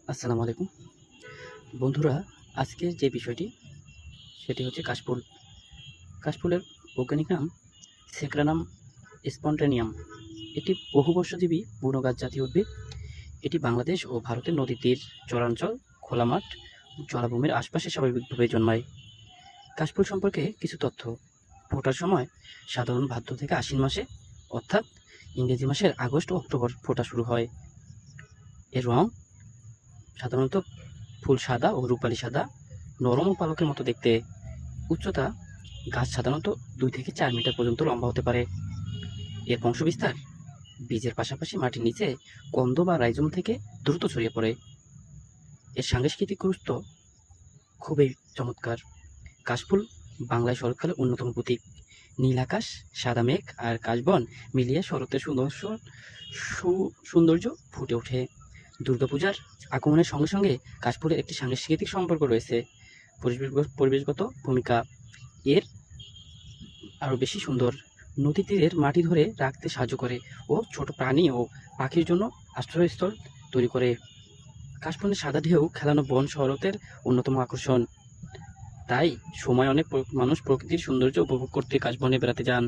আসসালামু আলাইকুম বন্ধুরা। আজকের যে বিষয়টি সেটি হচ্ছে কাশফুল। কাশফুলের বৈজ্ঞানিক নাম সেক্রানাম স্পন্টানিয়াম। এটি বহুবর্ষজীবী বুনো গাছ জাতীয় উদ্ভিদ। এটি বাংলাদেশ ও ভারতের নদী তীর, চরাঞ্চল, খোলা মাঠ, জলাভূমির আশপাশে স্বাভাবিকভাবে জন্মায়। কাশফুল সম্পর্কে কিছু তথ্য। ফোটার সময় সাধারণ ভাদ্র থেকে আশ্বিন মাসে, অর্থাৎ ইংরেজি মাসের আগস্ট ও অক্টোবর ফোটা শুরু হয়। এর রং সাধারণত ফুল সাদা ও রূপালি সাদা, নরম ও পালকের মতো দেখতে। উচ্চতা গাছ সাধারণত 2 থেকে 4 মিটার পর্যন্ত লম্বা হতে পারে। এর বংশবিস্তার বীজের পাশাপাশি মাটির নিচে কন্দ বা রাইজোম থেকে দ্রুত ছড়িয়ে পড়ে। এর সাংস্কৃতিক গুরুত্ব খুবই চমৎকার। কাশফুল বাংলায় শরৎকালের অন্যতম প্রতীক। নীল আকাশ, সাদা মেঘ আর কাশবন মিলিয়ে শরতের সৌন্দর্য ফুটে ওঠে। দুর্গাপূজার আগমনের সঙ্গে সঙ্গে কাশফুলের একটি সাংস্কৃতিক সম্পর্ক রয়েছে। পরিবেশগত ভূমিকা এর আরও বেশি সুন্দর। নদী তীরের মাটি ধরে রাখতে সাহায্য করে ও ছোট প্রাণী ও পাখির জন্য আশ্রয়স্থল তৈরি করে। কাশবনের সাদা ঢেউ খেলানো বন শরতের অন্যতম আকর্ষণ। তাই সময় অনেক মানুষ প্রকৃতির সৌন্দর্য উপভোগ করতে কাশবনে বেড়াতে যান।